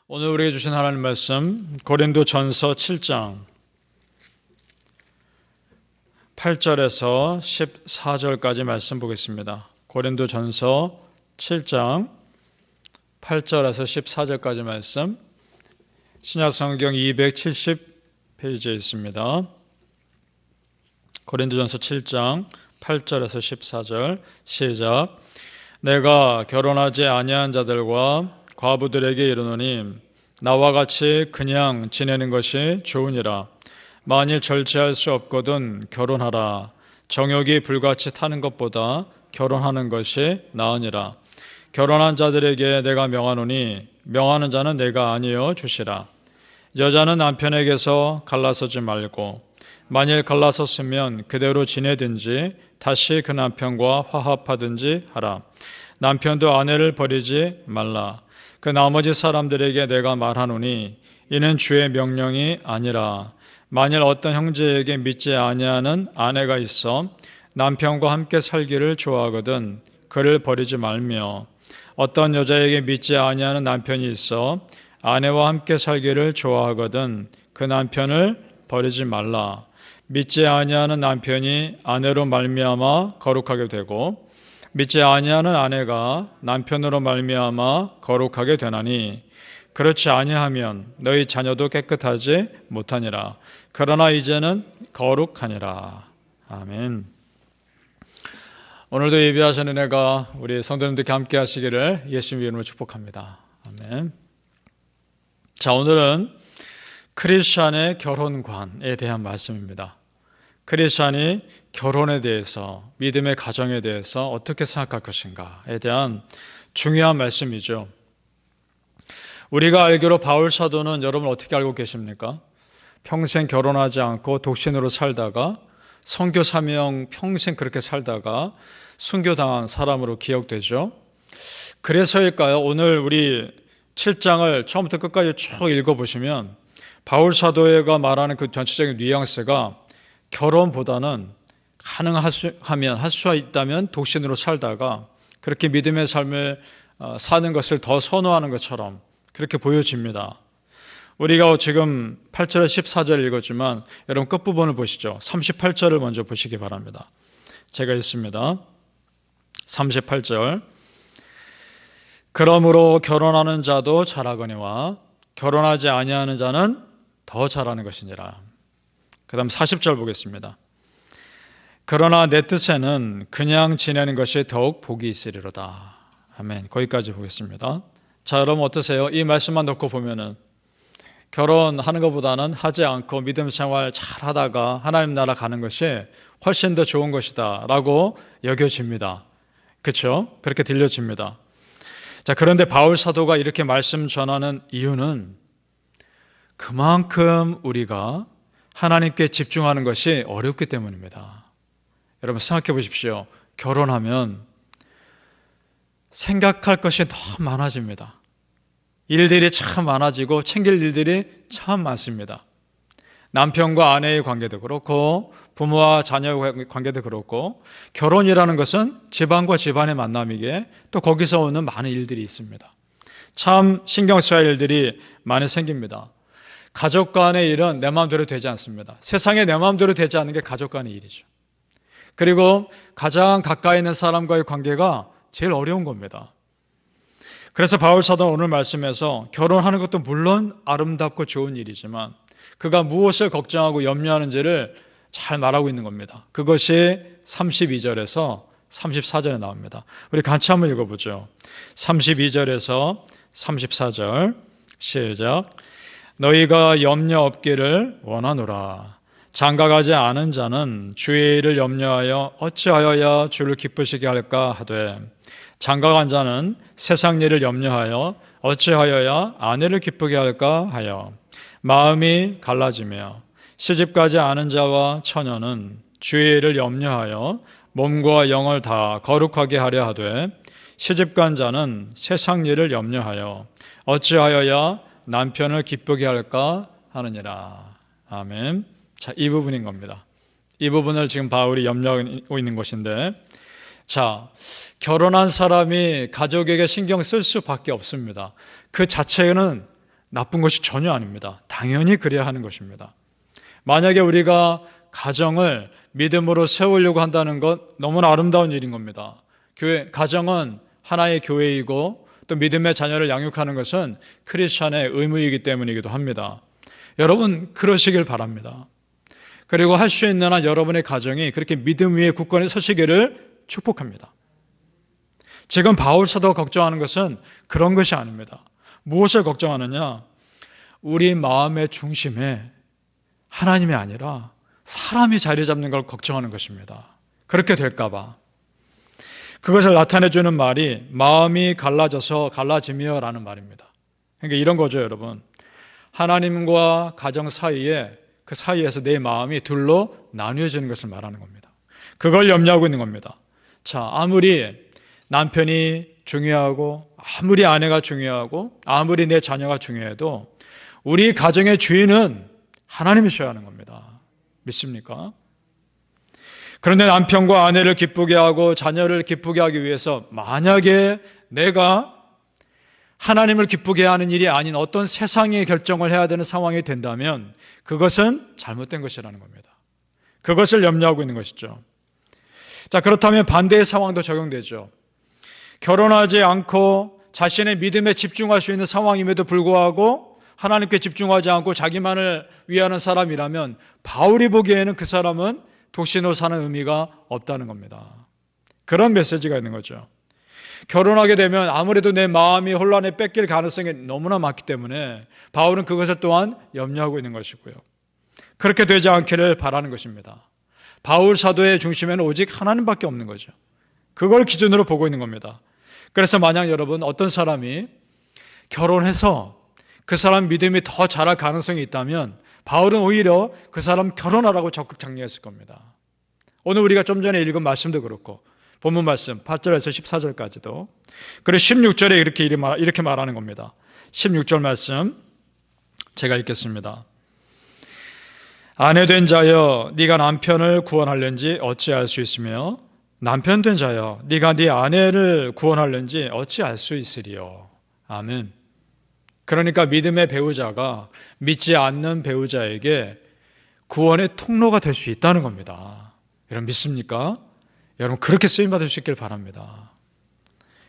오늘 우리에게 주신 하나님 말씀 고린도전서 7장 8절에서 14절까지 말씀 보겠습니다. 고린도전서 7장 8절에서 14절까지 말씀, 신약성경 270페이지에 있습니다. 고린도전서 7장 8절에서 14절 시작. 내가 결혼하지 아니한 자들과 과부들에게 이르노니 나와 같이 그냥 지내는 것이 좋으니라. 만일 절제할 수 없거든 결혼하라. 정욕이 불같이 타는 것보다 결혼하는 것이 나으니라. 결혼한 자들에게 내가 명하노니 명하는 자는 내가 아니여 주시라. 여자는 남편에게서 갈라서지 말고 만일 갈라섰으면 그대로 지내든지 다시 그 남편과 화합하든지 하라. 남편도 아내를 버리지 말라. 그 나머지 사람들에게 내가 말하노니 이는 주의 명령이 아니라 만일 어떤 형제에게 믿지 아니하는 아내가 있어 남편과 함께 살기를 좋아하거든 그를 버리지 말며 어떤 여자에게 믿지 아니하는 남편이 있어 아내와 함께 살기를 좋아하거든 그 남편을 버리지 말라. 믿지 아니하는 남편이 아내로 말미암아 거룩하게 되고 믿지 아니하는 아내가 남편으로 말미암아 거룩하게 되나니 그렇지 아니하면 너희 자녀도 깨끗하지 못하니라. 그러나 이제는 거룩하니라. 아멘. 오늘도 예배하신 은혜가 우리 성도님들께 함께 하시기를 예수님 이름으로 축복합니다. 아멘. 자, 오늘은 크리스찬의 결혼관에 대한 말씀입니다. 크리스찬이 결혼에 대해서, 믿음의 가정에 대해서 어떻게 생각할 것인가에 대한 중요한 말씀이죠. 우리가 알기로 바울 사도는 여러분 어떻게 알고 계십니까? 평생 결혼하지 않고 독신으로 살다가 선교 사명 평생 그렇게 살다가 순교당한 사람으로 기억되죠. 그래서일까요? 오늘 우리 7장을 처음부터 끝까지 쭉 읽어보시면 바울 사도가 말하는 그 전체적인 뉘앙스가 결혼보다는 가능하면 할 수 있다면 독신으로 살다가 그렇게 믿음의 삶을 사는 것을 더 선호하는 것처럼 그렇게 보여집니다. 우리가 지금 8절에 14절 읽었지만 여러분 끝부분을 보시죠. 38절을 먼저 보시기 바랍니다. 제가 읽습니다. 38절. 그러므로 결혼하는 자도 잘하거니와 결혼하지 아니하는 자는 더 잘하는 것이니라. 그 다음 40절 보겠습니다. 그러나 내 뜻에는 그냥 지내는 것이 더욱 복이 있으리로다. 아멘. 거기까지 보겠습니다. 자, 여러분 어떠세요? 이 말씀만 놓고 보면은 결혼하는 것보다는 하지 않고 믿음 생활 잘 하다가 하나님 나라 가는 것이 훨씬 더 좋은 것이다 라고 여겨집니다. 그렇죠? 그렇게 들려집니다. 자, 그런데 바울 사도가 이렇게 말씀 전하는 이유는 그만큼 우리가 하나님께 집중하는 것이 어렵기 때문입니다. 여러분 생각해 보십시오. 결혼하면 생각할 것이 너무 많아집니다. 일들이 참 많아지고 챙길 일들이 참 많습니다. 남편과 아내의 관계도 그렇고 부모와 자녀의 관계도 그렇고 결혼이라는 것은 집안과 집안의 만남이기에 또 거기서 오는 많은 일들이 있습니다. 참 신경 써야 할 일들이 많이 생깁니다. 가족 간의 일은 내 마음대로 되지 않습니다. 세상에 내 마음대로 되지 않는 게 가족 간의 일이죠. 그리고 가장 가까이 있는 사람과의 관계가 제일 어려운 겁니다. 그래서 바울 사도는 오늘 말씀에서 결혼하는 것도 물론 아름답고 좋은 일이지만 그가 무엇을 걱정하고 염려하는지를 잘 말하고 있는 겁니다. 그것이 32절에서 34절에 나옵니다. 우리 같이 한번 읽어보죠. 32절에서 34절 시작. 너희가 염려 없기를 원하노라. 장가가지 않은 자는 주의 일을 염려하여 어찌하여야 주를 기쁘시게 할까 하되 장가간 자는 세상 일을 염려하여 어찌하여야 아내를 기쁘게 할까 하여 마음이 갈라지며 시집가지 않은 자와 처녀는 주의 일을 염려하여 몸과 영을 다 거룩하게 하려 하되 시집간 자는 세상 일을 염려하여 어찌하여야 남편을 기쁘게 할까 하느니라. 아멘. 자, 이 부분인 겁니다. 이 부분을 지금 바울이 염려하고 있는 것인데, 자, 결혼한 사람이 가족에게 신경 쓸 수밖에 없습니다. 그 자체는 나쁜 것이 전혀 아닙니다. 당연히 그래야 하는 것입니다. 만약에 우리가 가정을 믿음으로 세우려고 한다는 것 너무나 아름다운 일인 겁니다. 가정은 하나의 교회이고 또 믿음의 자녀를 양육하는 것은 크리스천의 의무이기 때문이기도 합니다. 여러분 그러시길 바랍니다. 그리고 할 수 있는 한 여러분의 가정이 그렇게 믿음 위에 굳건히 서시기를 축복합니다. 지금 바울 사도가 걱정하는 것은 그런 것이 아닙니다. 무엇을 걱정하느냐? 우리 마음의 중심에 하나님이 아니라 사람이 자리 잡는 걸 걱정하는 것입니다. 그렇게 될까 봐. 그것을 나타내주는 말이 마음이 갈라지며 라는 말입니다. 그러니까 이런 거죠, 여러분. 하나님과 가정 사이에 그 사이에서 내 마음이 둘로 나뉘어지는 것을 말하는 겁니다. 그걸 염려하고 있는 겁니다. 자, 아무리 남편이 중요하고 아무리 아내가 중요하고 아무리 내 자녀가 중요해도 우리 가정의 주인은 하나님이셔야 하는 겁니다. 믿습니까? 그런데 남편과 아내를 기쁘게 하고 자녀를 기쁘게 하기 위해서 만약에 내가 하나님을 기쁘게 하는 일이 아닌 어떤 세상의 결정을 해야 되는 상황이 된다면 그것은 잘못된 것이라는 겁니다. 그것을 염려하고 있는 것이죠. 자, 그렇다면 반대의 상황도 적용되죠. 결혼하지 않고 자신의 믿음에 집중할 수 있는 상황임에도 불구하고 하나님께 집중하지 않고 자기만을 위하는 사람이라면 바울이 보기에는 그 사람은 독신으로 사는 의미가 없다는 겁니다. 그런 메시지가 있는 거죠. 결혼하게 되면 아무래도 내 마음이 혼란에 뺏길 가능성이 너무나 많기 때문에 바울은 그것을 또한 염려하고 있는 것이고요. 그렇게 되지 않기를 바라는 것입니다. 바울 사도의 중심에는 오직 하나님밖에 없는 거죠. 그걸 기준으로 보고 있는 겁니다. 그래서 만약 여러분 어떤 사람이 결혼해서 그 사람 믿음이 더 자랄 가능성이 있다면 바울은 오히려 그 사람 결혼하라고 적극 장려했을 겁니다. 오늘 우리가 좀 전에 읽은 말씀도 그렇고 본문 말씀 8절에서 14절까지도 그리고 16절에 이렇게 말하는 겁니다. 16절 말씀 제가 읽겠습니다. 아내 된 자여 네가 남편을 구원할는지 어찌할 수 있으며 남편 된 자여 네가 네 아내를 구원할는지 어찌할 수 있으리요. 아멘. 그러니까 믿음의 배우자가 믿지 않는 배우자에게 구원의 통로가 될 수 있다는 겁니다. 여러분 믿습니까? 여러분 그렇게 쓰임받을 수 있길 바랍니다.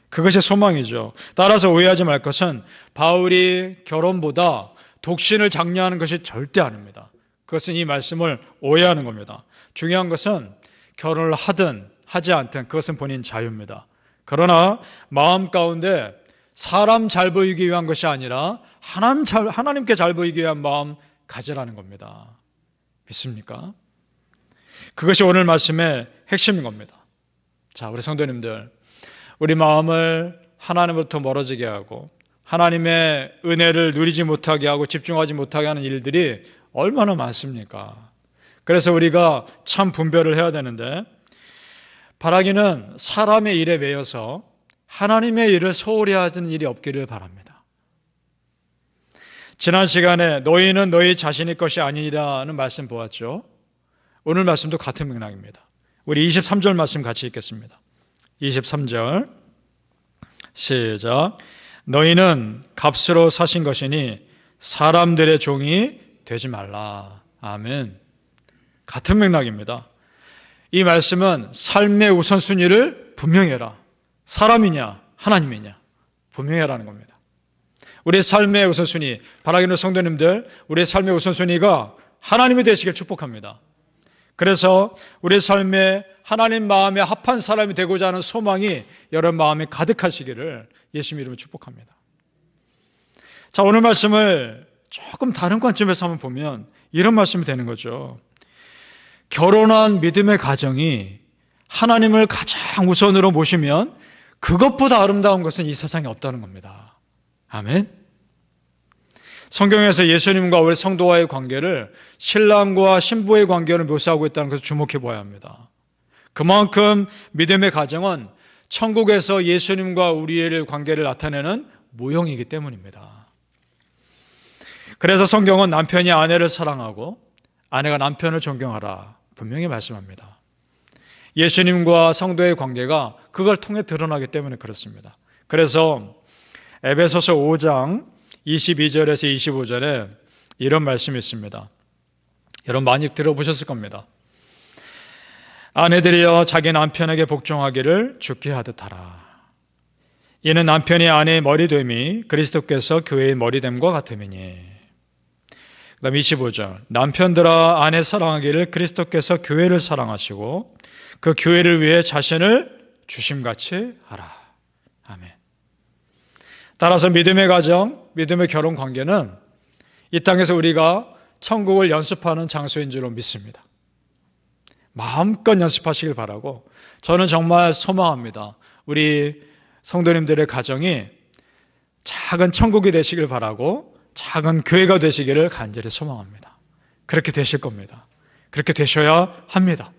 그것이 소망이죠. 따라서 오해하지 말 것은 바울이 결혼보다 독신을 장려하는 것이 절대 아닙니다. 그것은 이 말씀을 오해하는 겁니다. 중요한 것은 결혼을 하든 하지 않든 그것은 본인 자유입니다. 그러나 마음 가운데 사람 잘 보이기 위한 것이 아니라 하나님께 잘 보이기 위한 마음 가지라는 겁니다. 믿습니까? 그것이 오늘 말씀의 핵심인 겁니다. 자, 우리 성도님들, 우리 마음을 하나님으로부터 멀어지게 하고 하나님의 은혜를 누리지 못하게 하고 집중하지 못하게 하는 일들이 얼마나 많습니까? 그래서 우리가 참 분별을 해야 되는데 바라기는 사람의 일에 매여서 하나님의 일을 소홀히 하는 일이 없기를 바랍니다. 지난 시간에 너희는 너희 자신의 것이 아니라는 말씀 보았죠. 오늘 말씀도 같은 맥락입니다. 우리 23절 말씀 같이 읽겠습니다. 23절 시작. 너희는 값으로 사신 것이니 사람들의 종이 되지 말라. 아멘. 같은 맥락입니다. 이 말씀은 삶의 우선순위를 분명히 해라. 사람이냐 하나님이냐 분명히 하라는 겁니다. 우리의 삶의 우선순위, 바라기는 성도님들, 우리의 삶의 우선순위가 하나님이 되시길 축복합니다. 그래서 우리의 삶에 하나님 마음에 합한 사람이 되고자 하는 소망이 여러분 마음에 가득하시기를 예수님 이름으로 축복합니다. 자, 오늘 말씀을 조금 다른 관점에서 한번 보면 이런 말씀이 되는 거죠. 결혼한 믿음의 가정이 하나님을 가장 우선으로 모시면 그것보다 아름다운 것은 이 세상에 없다는 겁니다. 아멘. 성경에서 예수님과 우리 성도와의 관계를 신랑과 신부의 관계를 묘사하고 있다는 것을 주목해 보아야 합니다. 그만큼 믿음의 가정은 천국에서 예수님과 우리의 관계를 나타내는 모형이기 때문입니다. 그래서 성경은 남편이 아내를 사랑하고 아내가 남편을 존경하라 분명히 말씀합니다. 예수님과 성도의 관계가 그걸 통해 드러나기 때문에 그렇습니다. 그래서 에베소서 5장 22절에서 25절에 이런 말씀이 있습니다. 여러분 많이 들어보셨을 겁니다. 아내들이여 자기 남편에게 복종하기를 주께 하듯 하라. 이는 남편이 아내의 머리됨이 그리스도께서 교회의 머리됨과 같음이니. 그 다음 25절. 남편들아 아내 사랑하기를 그리스도께서 교회를 사랑하시고 그 교회를 위해 자신을 주심같이 하라. 아멘. 따라서 믿음의 가정, 믿음의 결혼 관계는 이 땅에서 우리가 천국을 연습하는 장소인 줄로 믿습니다. 마음껏 연습하시길 바라고, 저는 정말 소망합니다. 우리 성도님들의 가정이 작은 천국이 되시길 바라고 작은 교회가 되시기를 간절히 소망합니다. 그렇게 되실 겁니다. 그렇게 되셔야 합니다.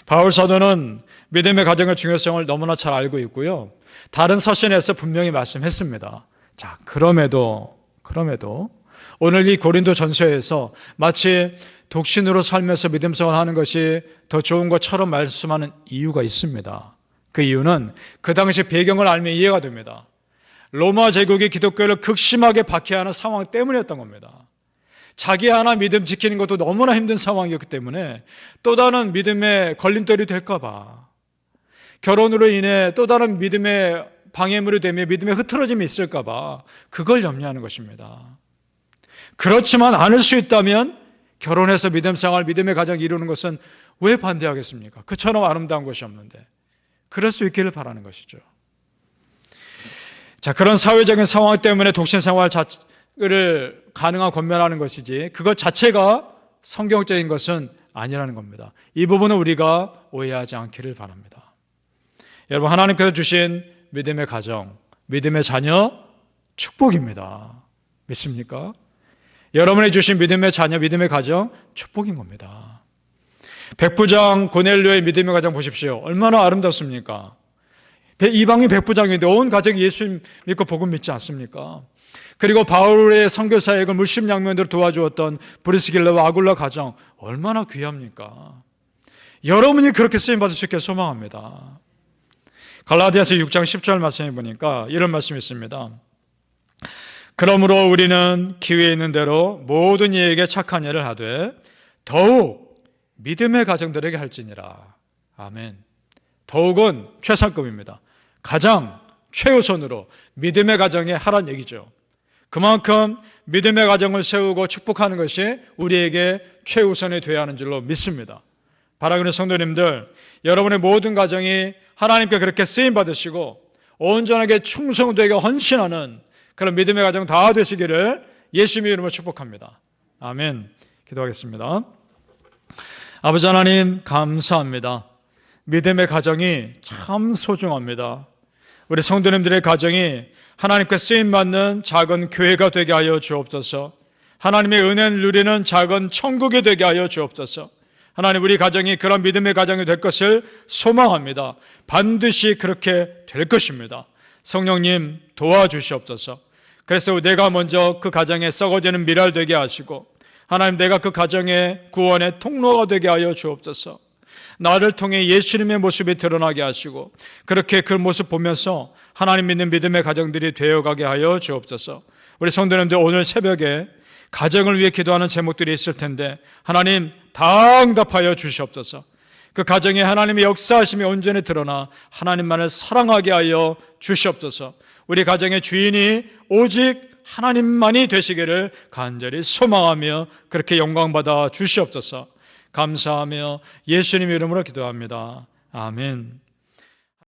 바울 사도는 믿음의 가정의 중요성을 너무나 잘 알고 있고요. 다른 서신에서 분명히 말씀했습니다. 자, 그럼에도 오늘 이 고린도 전서에서 마치 독신으로 살면서 믿음 생활을 하는 것이 더 좋은 것처럼 말씀하는 이유가 있습니다. 그 이유는 그 당시 배경을 알면 이해가 됩니다. 로마 제국이 기독교를 극심하게 박해하는 상황 때문이었던 겁니다. 자기 하나 믿음 지키는 것도 너무나 힘든 상황이었기 때문에 또 다른 믿음의 걸림돌이 될까 봐, 결혼으로 인해 또 다른 믿음의 방해물이 되며 믿음의 흐트러짐이 있을까 봐 그걸 염려하는 것입니다. 그렇지만 않을 수 있다면 결혼해서 믿음 생활, 믿음의 가정 이루는 것은 왜 반대하겠습니까? 그처럼 아름다운 것이 없는데. 그럴 수 있기를 바라는 것이죠. 자, 그런 사회적인 상황 때문에 독신 생활을 가능한 권면하는 것이지 그것 자체가 성경적인 것은 아니라는 겁니다. 이 부분은 우리가 오해하지 않기를 바랍니다. 여러분, 하나님께서 주신 믿음의 가정, 믿음의 자녀 축복입니다. 믿습니까? 여러분이 주신 믿음의 자녀, 믿음의 가정 축복인 겁니다. 백부장 고넬료의 믿음의 가정 보십시오. 얼마나 아름답습니까? 이방인 백부장인데 온 가정이 예수 믿고 복음 믿지 않습니까? 그리고 바울의 선교 사역을 물심양면으로 도와주었던 브리스길라와 아굴라 가정 얼마나 귀합니까? 여러분이 그렇게 쓰임받을 수 있게 소망합니다. 갈라디아서 6장 10절 말씀해 보니까 이런 말씀이 있습니다. 그러므로 우리는 기회 있는 대로 모든 이에게 착한 일을 하되 더욱 믿음의 가정들에게 할지니라. 아멘. 더욱은 최상급입니다. 가장 최우선으로 믿음의 가정에 하란 얘기죠. 그만큼 믿음의 가정을 세우고 축복하는 것이 우리에게 최우선이 되어야 하는 줄로 믿습니다. 바라기는 성도님들, 여러분의 모든 가정이 하나님께 그렇게 쓰임받으시고 온전하게 충성되게 헌신하는 그런 믿음의 가정 다 되시기를 예수님의 이름으로 축복합니다. 아멘. 기도하겠습니다. 아버지 하나님, 감사합니다. 믿음의 가정이 참 소중합니다. 우리 성도님들의 가정이 하나님께 쓰임받는 작은 교회가 되게 하여 주옵소서. 하나님의 은혜를 누리는 작은 천국이 되게 하여 주옵소서. 하나님, 우리 가정이 그런 믿음의 가정이 될 것을 소망합니다. 반드시 그렇게 될 것입니다. 성령님 도와주시옵소서. 그래서 내가 먼저 그 가정에 썩어지는 미랄 되게 하시고, 하나님, 내가 그 가정의 구원의 통로가 되게 하여 주옵소서. 나를 통해 예수님의 모습이 드러나게 하시고, 그렇게 그 모습 보면서 하나님 믿는 믿음의 가정들이 되어가게 하여 주옵소서. 우리 성도님들, 오늘 새벽에 가정을 위해 기도하는 제목들이 있을 텐데 하나님 다 응답하여 주시옵소서. 그 가정에 하나님의 역사하심이 온전히 드러나 하나님만을 사랑하게 하여 주시옵소서. 우리 가정의 주인이 오직 하나님만이 되시기를 간절히 소망하며 그렇게 영광받아 주시옵소서. 감사하며 예수님 이름으로 기도합니다. 아멘.